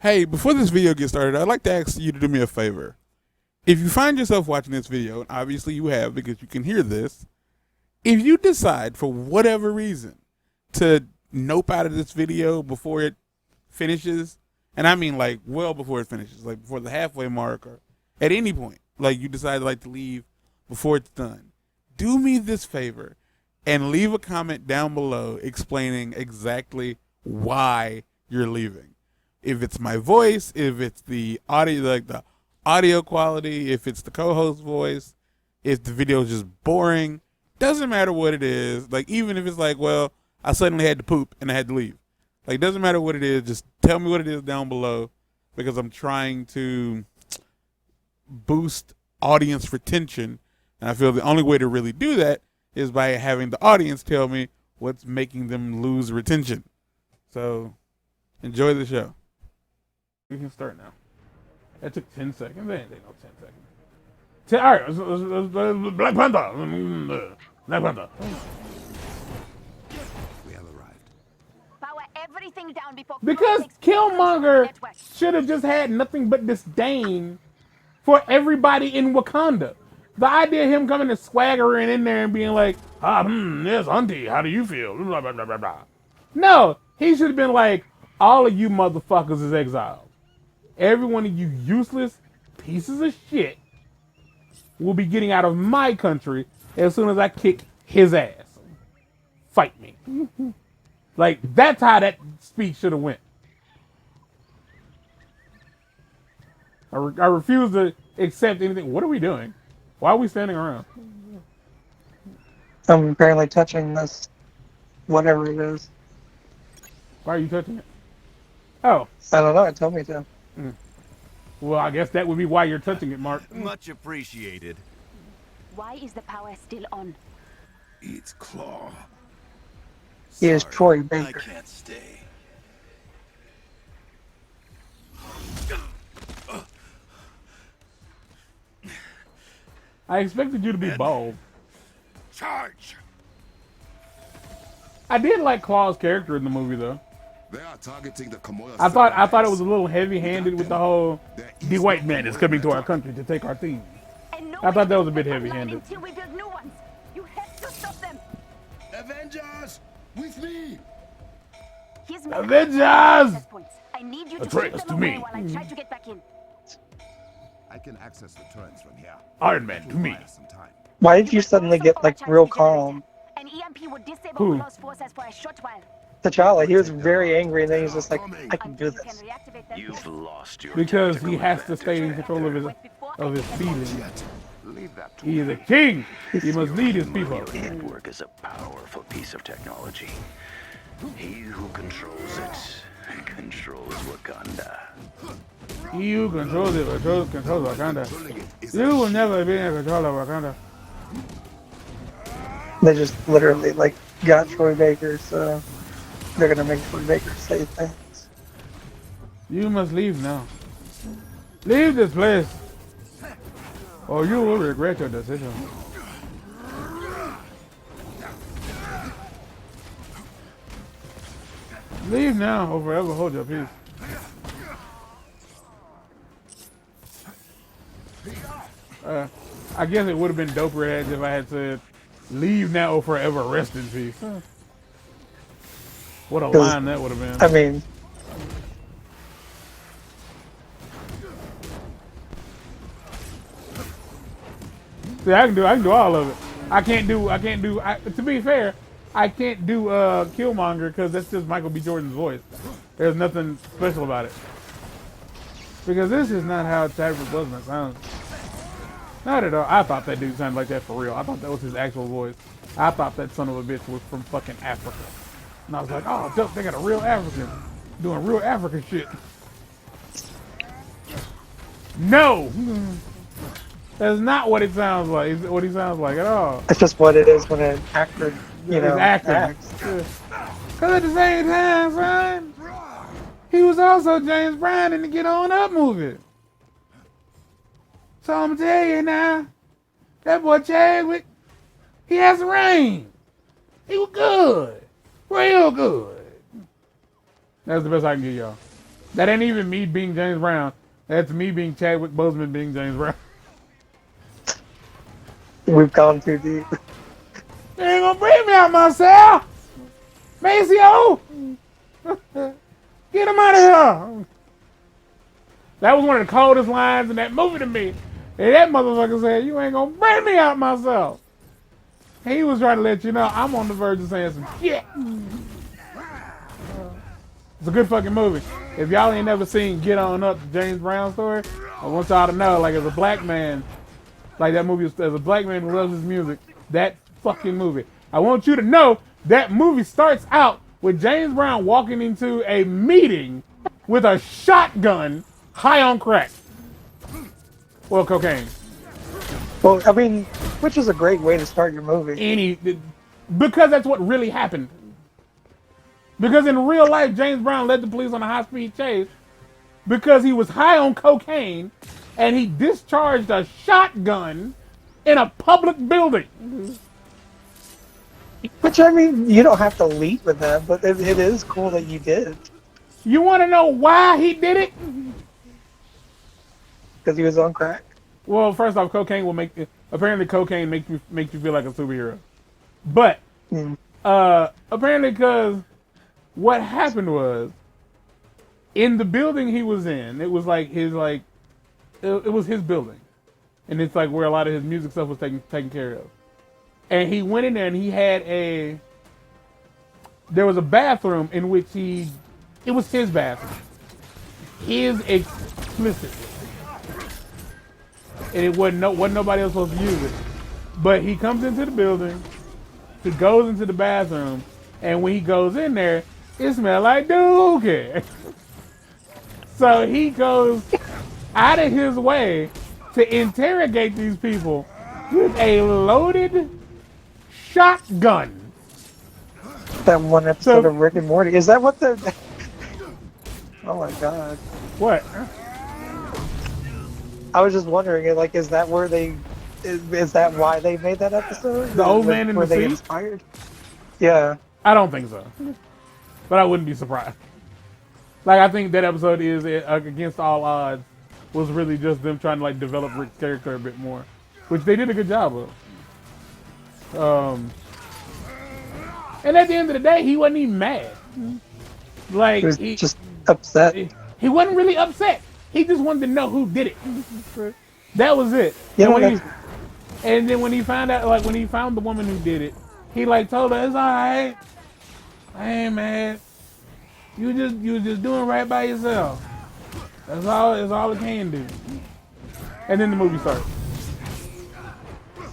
Hey, before this video gets started, I'd like to ask you to do me a favor. If you find yourself watching this video, and obviously you have because you can hear this, if you decide for whatever reason to nope out of this video before it finishes, and I mean like well before it finishes, like before the halfway mark or at any point, like you decide like to leave before it's done, do me this favor and leave a comment down below explaining exactly why you're leaving. If it's my voice, if it's the audio, like the audio quality, if it's the co-host voice, if the video is just boring, doesn't matter what it is. Like even if it's like, well, I suddenly had to poop and I had to leave. Like doesn't matter what it is, just tell me what it is down below because I'm trying to boost audience retention. And I feel the only way to really do that is by having the audience tell me what's making them lose retention. So enjoy the show. We can start now. That took 10 seconds. That ain't take no 10 seconds. All right, Black Panther. Black Panther. We have arrived. Power everything down before Because Killmonger should have just had nothing but disdain for everybody in Wakanda. The idea of him coming and swaggering in there and being like, yes, auntie, how do you feel? Blah, blah, blah, blah, blah. No, he should have been like, all of you motherfuckers is exiled. Every one of you useless pieces of shit will be getting out of my country as soon as I kick his ass. Fight me. Like, that's how that speech should have went. I refuse to accept anything. What are we doing? Why are we standing around? I'm apparently touching this, whatever it is. Why are you touching it? Oh. I don't know, it told me to. Well, I guess that would be why you're touching it, Mark. Much appreciated. Why is the power still on? It's Claw. He is Troy I Baker. can't stay. I expected you to be bald. Charge! I did like Claw's character in the movie, though. They are targeting the Kamoya. I thought it was a little heavy-handed with the whole the white man is coming to our country to take our things. I thought that was a bit heavy-handed. Until we build new ones. You have to stop them. Avengers, with me. He's Avengers! I need you to Atreus keep to them away me. while I try to get back in. I can access the turrets from here. Iron Man to me. Require some time. Why did you suddenly get like real calm? An EMP would disable Who? Claw's forces for a short while. T'Challa, he was very angry and then he was just like, I can do Until you this. can reactivate them. You've lost your Because he has to stay in control of his feelings. Leave that to He is a king. He must lead his people. The network is a powerful piece of technology. He who controls it controls Wakanda. He who controls it controls Wakanda. You will never be in control of Wakanda. They just literally like got Troy Baker, so they're gonna make Troy Baker say things. You must leave now. Leave this place, or you will regret your decision. Leave now, or forever hold your peace. I guess it would have been doper as if I had said, leave now or forever rest in peace. What a line that would have been. I mean, See, I can do all of it. To be fair, I can't do Killmonger because that's just Michael B. Jordan's voice. There's nothing special about it. Because this is not how Chadwick Boseman sounds. Not at all. I thought that dude sounded like that for real. I thought that was his actual voice. I thought that son of a bitch was from fucking Africa. And I was like, oh, dope, they got a real African doing real African shit. No! That's not what it sounds like. It's what he sounds like at all. it's just what it is when an actor, you know, acting. acts. Because at the same time, son, he was also James Brown in the Get On Up movie. So I'm gonna tell you now, that boy Chadwick, he has a range. He was good. Real good. That's the best I can give y'all. That ain't even me being James Brown. That's me being Chadwick Boseman being James Brown. We've gone too deep. You ain't gonna bring me out myself! Maceo! Get him out of here! That was one of the coldest lines in that movie to me. And that motherfucker said, you ain't gonna bring me out myself. He was trying to let you know I'm on the verge of saying some shit. It's a good fucking movie. If y'all ain't never seen Get On Up, the James Brown story, I want y'all to know, like, as a black man, like that movie, as a black man who loves his music, that fucking movie. I want you to know that movie starts out with James Brown walking into a meeting with a shotgun high on crack. Well, cocaine. Well, I mean, which is a great way to start your movie. Because that's what really happened. Because in real life, James Brown led the police on a high-speed chase because he was high on cocaine and he discharged a shotgun in a public building. Which, I mean, you don't have to lead with that, but it is cool that you did. You want to know why he did it? Because he was on crack? Well, first off, cocaine will apparently cocaine makes you feel like a superhero. But, apparently because what happened was, in the building he was in, it was like it was his building. And it's like where a lot of his music stuff was taken care of. And he went in there and he had there was a bathroom in which it was his bathroom. His explicit. And it wasn't nobody else supposed to use it. But he comes into the building, he goes into the bathroom, and when he goes in there, it smells like dookie. So he goes out of his way to interrogate these people with a loaded shotgun. That one episode of Rick and Morty. Is that what the... Oh my god. What? I was just wondering, like, is that where is that why they made that episode? The old man in the seat? Were they inspired? Yeah. I don't think so. But I wouldn't be surprised. Like, I think that episode is, against all odds, was really just them trying to, like, develop Rick's character a bit more. Which they did a good job of. And at the end of the day, he wasn't even mad. Like, He was just upset. He wasn't really upset. He just wanted to know who did it. That was it. Yeah, and then when he found out, like, when he found the woman who did it, he, like, told her, it's all right. I ain't mad. You was just doing right by yourself. That's all it can do. And then the movie starts.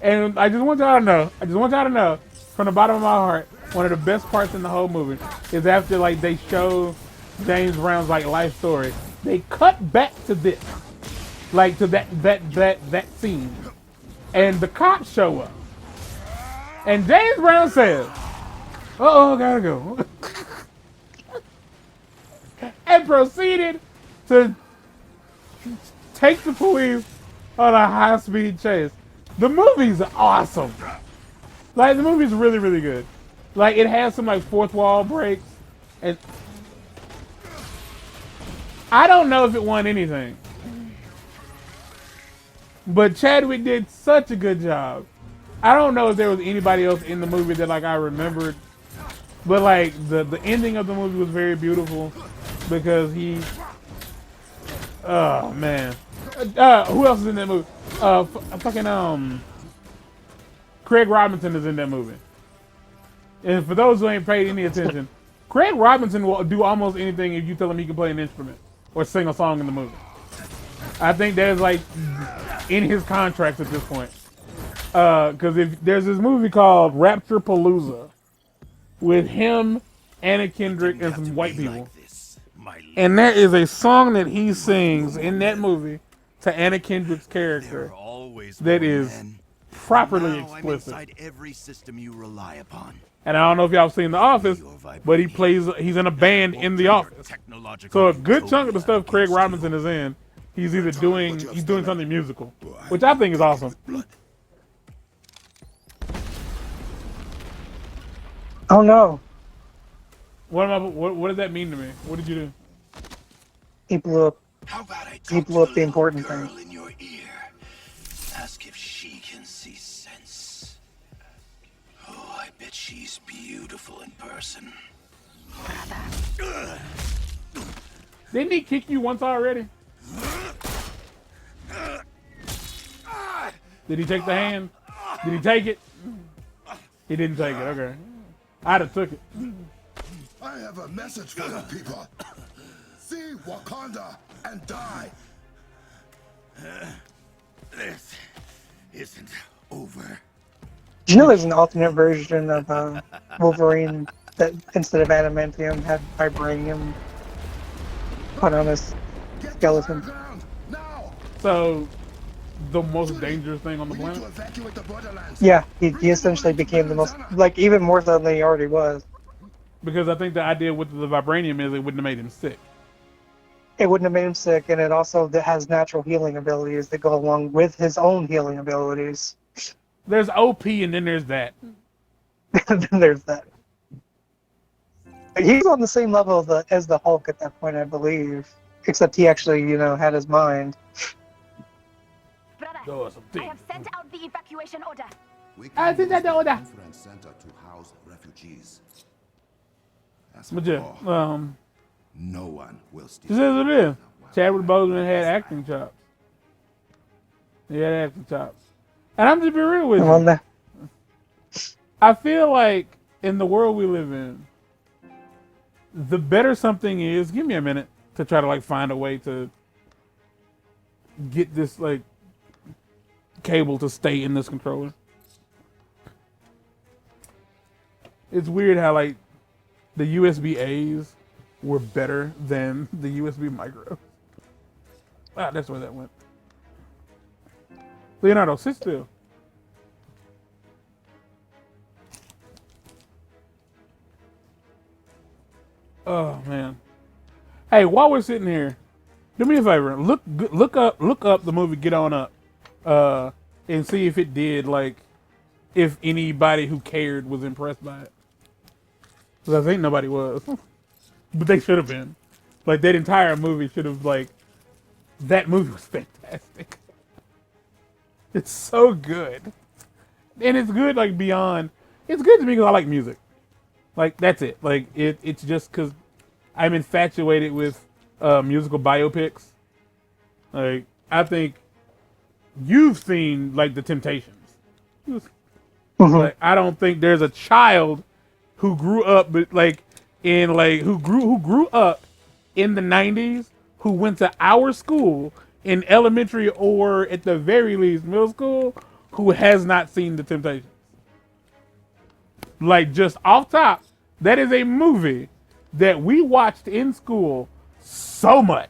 And I just want y'all to know, from the bottom of my heart, one of the best parts in the whole movie is after, like, they show James Brown's, like, life story. They cut back to this, like, to that scene, and the cops show up, and James Brown says, "Uh-oh, gotta go," and proceeded to take the police on a high-speed chase. The movie's awesome. Like, the movie's really, really good. Like, it has some, like, fourth wall breaks, and I don't know if it won anything, but Chadwick did such a good job. I don't know if there was anybody else in the movie that, like, I remembered, but, like, the ending of the movie was very beautiful because oh man, who else is in that movie? Craig Robinson is in that movie. And for those who ain't paid any attention, Craig Robinson will do almost anything if you tell him he can play an instrument or sing a song in the movie. I think there's, like, in his contracts at this point. Because if there's this movie called Rapture Palooza with him, Anna Kendrick, and some white people. And there is a song that he sings in that movie to Anna Kendrick's character that is properly explicit. Every system you rely upon. And I don't know if y'all seen The Office, but he's in a band in The Office. So a good chunk of the stuff Craig Robinson is in, he's doing something musical, which I think is awesome. Oh no. What does that mean to me? What did you do? He blew up. How about I He talk blew up to the the little important thing. girl in your ear? Ask if she can see sense. Oh, I bet she's beautiful in person. Didn't he kick you once already? Did he take the hand? Did he take it? He didn't take it, okay. I'd have took it. I have a message for you people. See Wakanda and die. This isn't over. Do you know there's an alternate version of Wolverine that instead of adamantium had vibranium put on his Get to skeleton? higher ground now. So, the most dangerous thing on the We need to planet? evacuate the borderlands. Yeah, he essentially became the most, like, even more so than he already was. Because I think the idea with the vibranium is it wouldn't have made him sick. It wouldn't have made him sick, and it also has natural healing abilities that go along with his own healing abilities. There's OP and then there's that. And then there's that. He was on the same level as the Hulk at that point, I believe. Except he actually, had his mind. Brother, Oh, some I things. have sent out the evacuation order. We I can think use that the order. conference center to house refugees. As for But yeah, war, no one will steal. this is what it is. Chadwick Boseman had acting chops. He had acting chops. And I'm just be real with Well, you. I feel like in the world we live in, the better something is, give me a minute to try to like find a way to get this like cable to stay in this controller. It's weird how like the USB A's were better than the USB micro. Ah, that's where that went. Leonardo, sit still. Oh man. Hey, while we're sitting here, do me a favor. Look up the movie Get On Up, and see if it did like, if anybody who cared was impressed by it. Because I think nobody was, but they should have been. Like that entire movie should have like. That movie was fantastic. It's so good, and it's good like beyond. It's good to me because I like music. Like that's it. Like it's just because I'm infatuated with musical biopics. Like I think you've seen like The Temptations. Like I don't think there's a child who grew up but like in like who grew up in the 90s who went to our school in elementary or at the very least middle school who has not seen The Temptations. Like just off top, that is a movie that we watched in school so much.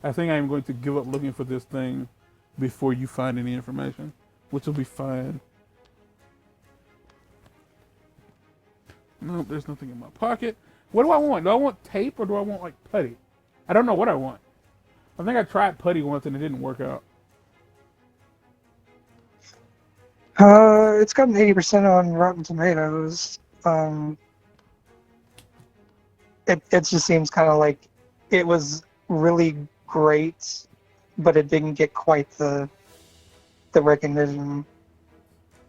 I think I'm going to give up looking for this thing before you find any information, which will be fine. Nope, there's nothing in my pocket. What do I want? Do I want tape or do I want like putty? I don't know what I want. I think I tried putty once and it didn't work out. It's got an 80% on Rotten Tomatoes. It just seems kind of like it was really great, but it didn't get quite the recognition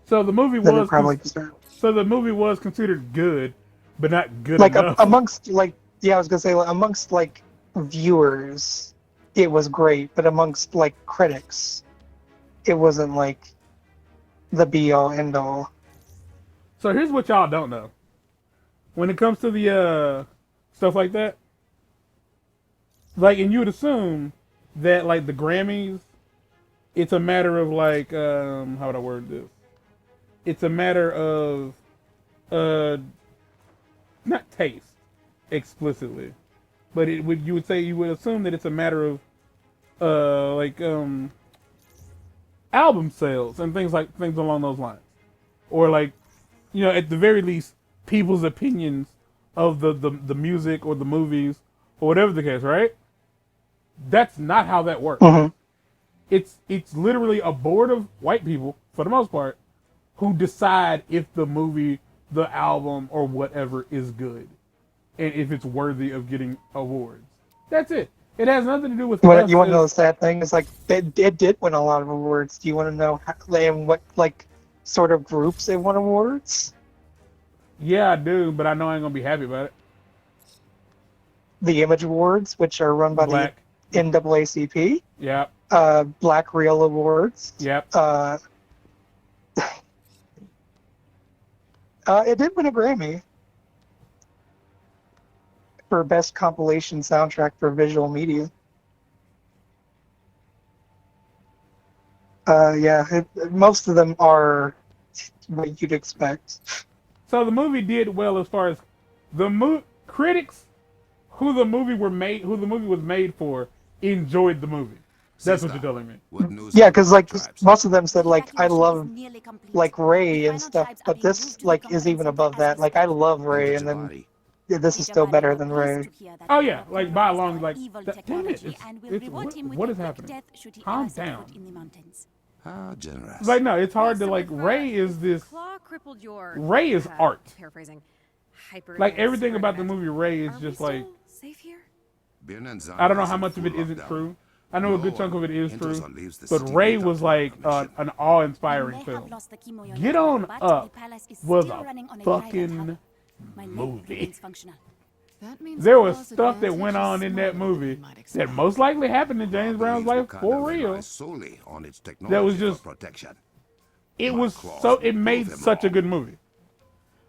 So the movie that it was probably deserved. so the movie was considered good, but not good Like enough. amongst like I was gonna say like, amongst like viewers, it was great, but amongst like critics, it wasn't like the be all end all. So here's what y'all don't know. When it comes to the stuff like that, like, and you would assume that like the Grammys, it's a matter of like how would I word this? It's a matter of not taste explicitly, but you would assume that it's a matter of album sales and things along those lines, or like at the very least people's opinions of the music or the movies or whatever the case, right? That's not how that works. It's literally a board of white people, for the most part, who decide if the movie, the album, or whatever is good, and if it's worthy of getting awards. That's it. It has nothing to do with us. You want to know the sad thing? It's like it did win a lot of awards. Do you want to know in what like sort of groups it won awards? Yeah, I do, but I know I ain't gonna be happy about it. The Image Awards, which are run by Black. the NAACP. Yep. Black Reel Awards. Yep. It did win a Grammy for Best Compilation Soundtrack for Visual Media. Most of them are what you'd expect. So the movie did well as far as the critics who the movie was made for enjoyed the movie. That's what you're telling me. Yeah, because like most of them said like I love like Ray and stuff, but this like is even above that. Like I love Ray, and then this is still better than Ray. Oh yeah, like by a long like damn it, what is happening? Calm down. How generous. Like no, it's hard to like Ray is art. Like everything about the movie Ray is just like I don't know how much of it isn't true. I know a good chunk of it is true, but Ray was like an awe-inspiring film. Get On Up was a fucking movie. There was stuff that went on in that movie that most likely happened in James Brown's life for real. That was just, it made such a good movie.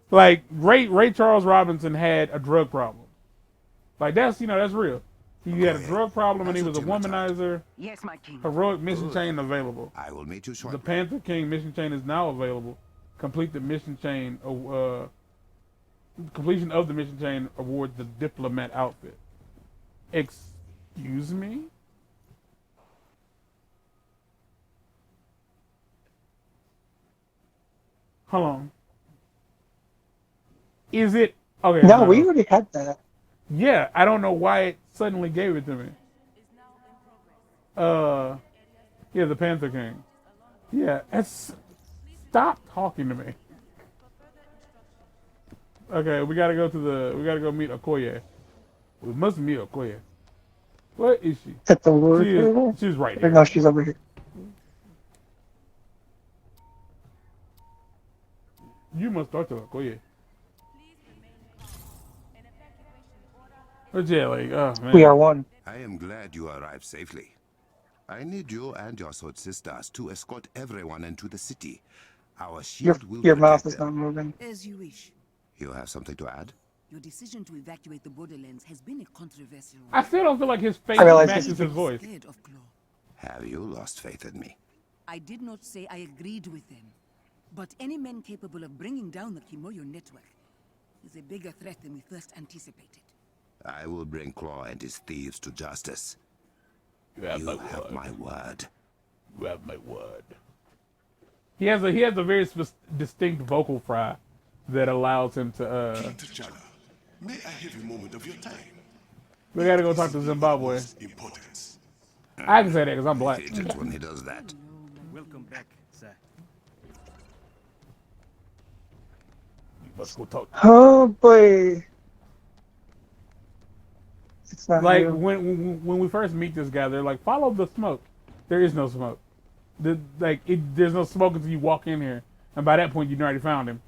Like Ray Charles Robinson had a drug problem. Like that's real. He had a drug problem and he was a womanizer. Yes, my king. Heroic mission chain available. I will meet you shortly. The Panther King mission chain is now available. Complete the mission chain. Completion of the mission chain awards the diplomat outfit. Excuse me? Hold on. Is it okay? No, we already had that. Yeah, I don't know why it suddenly gave it to me. Yeah, the Panther King. Yeah, stop talking to me. Okay, we gotta go meet Okoye. We must meet Okoye. Where is she? At the word. She's right here. No, she's over here. You must talk to Okoye. But yeah, like, oh man. We are one. I am glad you arrived safely. I need you and your sword sisters to escort everyone into the city. Our shield will Your mouth protect is not them. moving. As you wish. You have something to add? Your decision to evacuate the borderlands has been a controversial one. I still don't feel like his face realize matches his voice. Scared of Claw. Have you lost faith in me? I did not say I agreed with them, but any man capable of bringing down the Kimoyo network is a bigger threat than we first anticipated. I will bring Claw and his thieves to justice. You have my word. You have my word. He has a very distinct vocal fry that allows him to. King T'Challa, may I have a moment of your time? We gotta go talk to Zimbabwe. Importance. I can say that because I'm black. Fidget when he does that. Welcome back, sir. Let's go talk. Oh boy. It's not Like you. when we first meet this guy, they're like, follow the smoke. There is no smoke. There's no smoke until you walk in here, and by that point you already found him.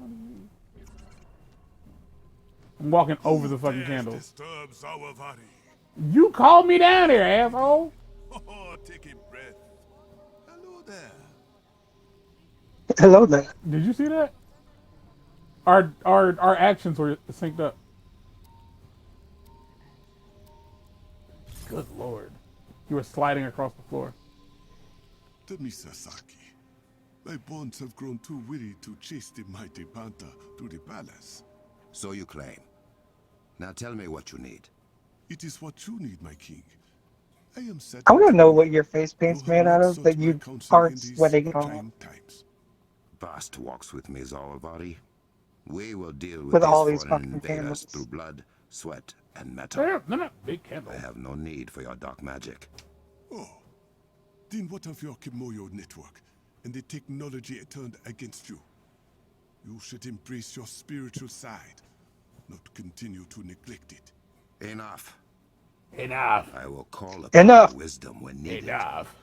I'm walking over the fucking candles. Disturbs our body. You called me down here, asshole. Oh, take a breath. Hello there. Hello there. Did you see that? Our actions were synced up. Good lord. You were sliding across the floor. Temi Sasaki, my bonds have grown too weary to chase the mighty panther to the palace. So you claim. Now tell me what you need. It is what you need, my king. I am set. I want to know what your face paint's made out of that you aren't sweating on. Past walks with me, Zawabari. We will deal With all these these foreign fucking invaders candles. through blood, sweat, and metal. They're not big I candles. have no need for your dark magic. Oh, Then what of your Kimoyo network and the technology it turned against you? You should embrace your spiritual side, not continue to neglect it. Enough. Enough. I will call upon Enough. your wisdom when needed. Enough.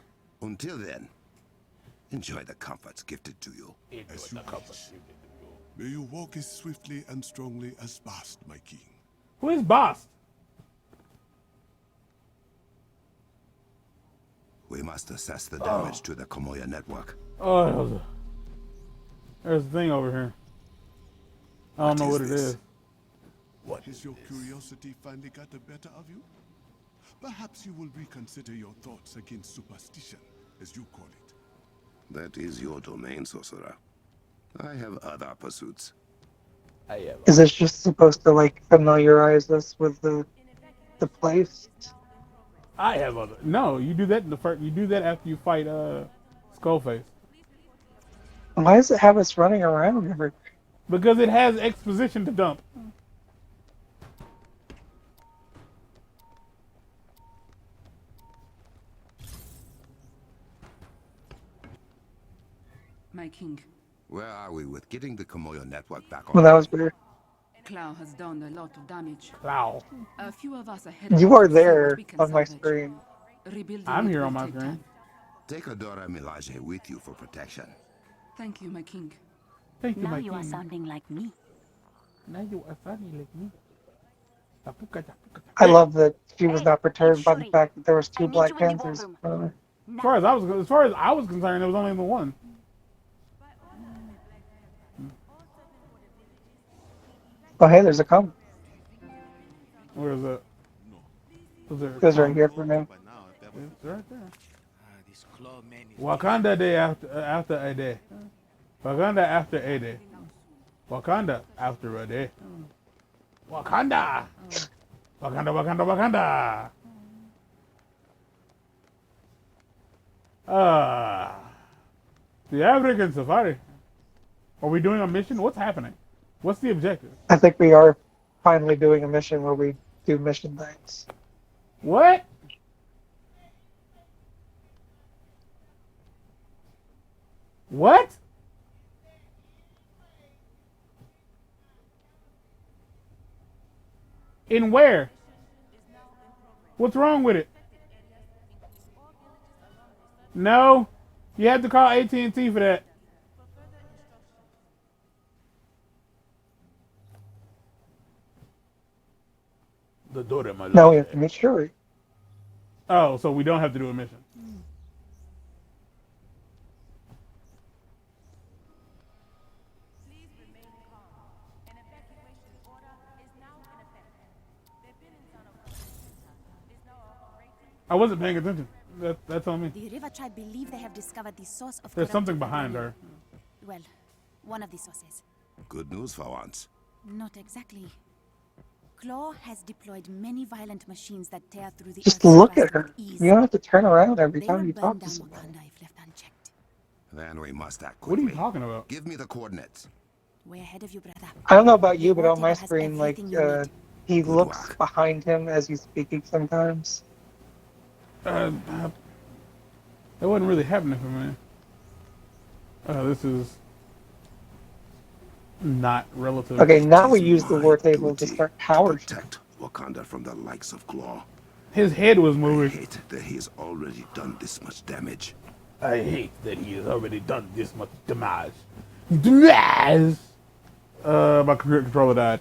Until then, enjoy the comforts gifted to you. As you wish. May you walk as swiftly and strongly as Bast, my king. Who is Boss? We must assess the damage to the Komoya network. Oh, there's a thing over here. I don't know what it is. What has your curiosity finally got the better of you? Perhaps you will reconsider your thoughts against superstition, as you call it. That is your domain, Sorcerer. I have other pursuits. Is this just supposed to like familiarize us with the place? I have other. No, you do that in the first. You do that after you fight Skullface. Why does it have us running around everywhere? Because it has exposition to dump. My king, Where are we with getting the Komoyo network back on? Well, that was weird. Clow has done a lot of damage. Wow. A few of us ahead You of us are to see what there we can on my salvage. screen. Rebuilding I'm it here will on my take screen. time. Take Adora Milaje with you for protection. Thank you, my king. Thank you, Now my you are king. sounding like me. Now you are sounding like me. I love that she was Hey, not perturbed by the Shuri. fact that there was I two need Black you in the Panthers. ballroom. in front of her. As far as I was concerned, there was only the one. Oh, hey, there's a comment. Where is it? Was there? It goes right here for now. It's right there. Wakanda day after a day. Wakanda after a day. Wakanda after a day. Wakanda. Wakanda, Wakanda, Wakanda. The African safari. Are we doing a mission? What's happening? What's the objective? I think we are finally doing a mission where we do mission things. What? What? In where? What's wrong with it? No, you have to call AT&T for that. The daughter, my Now we have to meet Shuri. Oh, so we don't have to do a mission. I wasn't paying attention. That's on me. The River Tribe believe they have discovered the source of There's something corrupted behind vibranium. her. Well, one of the sources. Good news for once. Not exactly. Claw has deployed many violent machines that tear through the Just Earth's look crust at her. with ease. You don't have to turn around every They time will you burn talk to down someone. Wakanda if left unchecked. Then we must act What are quickly. you talking about? Give me the coordinates. Way ahead of you, brother. I don't know about you, The but on my Vortex has screen, like, everything you need. he Good looks work. behind him as he's speaking sometimes. That wasn't really happening for me. This is not relative. Okay, now we It is use the my war table to duty start power. protect Wakanda from the likes of Claw. His head was I moving. hate that he has already done this much damage. I hate that he has already done this much damage. Damage! My computer controller died.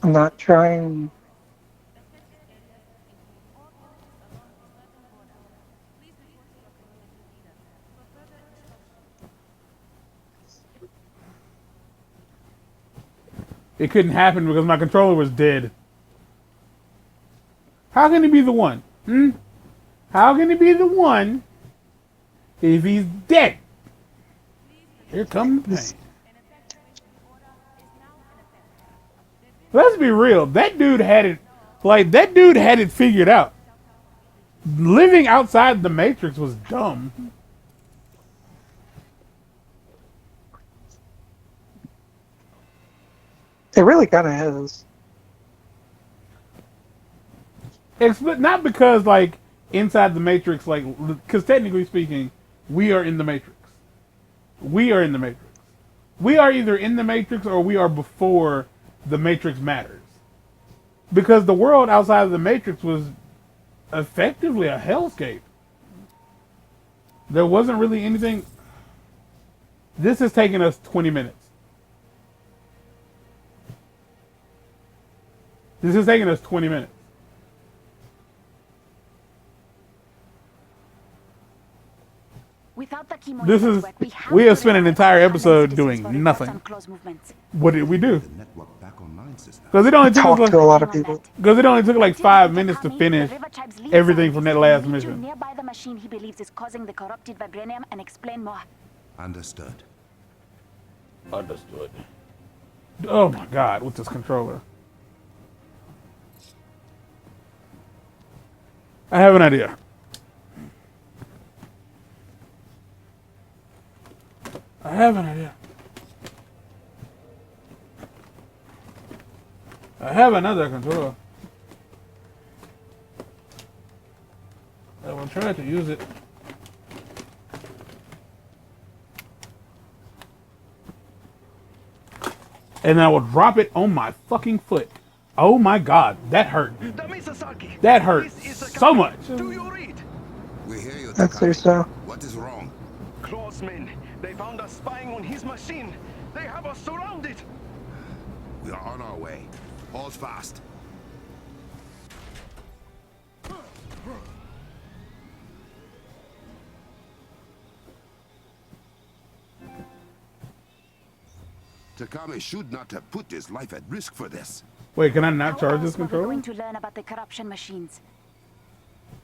I'm not trying. It couldn't happen because my controller was dead. How can he be the one? How can he be the one if he's dead? Here comes the pain. Let's be real. That dude had it. Like, that dude had it figured out. living outside the Matrix was dumb. It really kind of is. Not because like inside the Matrix, like because technically speaking, we are in the Matrix. We are in the Matrix. We are either in the Matrix or we are before the Matrix matters. Because the world outside of the Matrix was effectively a hellscape. There wasn't really anything. This has taken us 20 minutes. This has taken us 20 minutes. Without the chemo This is. network, We have spent an entire our episode citizens doing for reports nothing. on close movements. What did we do? The network back online, sister. Because it only took Talk us to a like, lot of people. because it only took like Until 5 we minutes to army, finish the River Tribe's lead everything from that scientist last will meet you mission. nearby the machine he believes is causing the corrupted vibranium and explain more. Understood. Understood. Oh my God, with this controller. I have an idea. I have an idea. I have another controller. I will try to use it. And I will drop it on my fucking foot. Oh my God, that hurt. That hurt so much. Do you read? We hear you, I'd say Takami. so. What is wrong? Claw's men. They found us spying on his machine. They have us surrounded. We are on our way. Hold fast. Takami should not have put his life at risk for this. Wait, can I not How charge else this were we controller? going to learn about the corruption machines?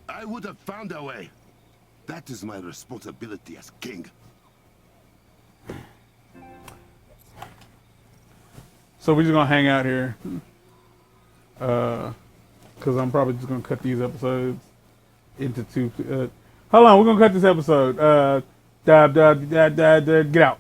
I would have found a way. That is my responsibility as king. So we're just gonna hang out here, cause I'm probably just gonna cut these episodes into two. Hold on, we're gonna cut this episode. Get out.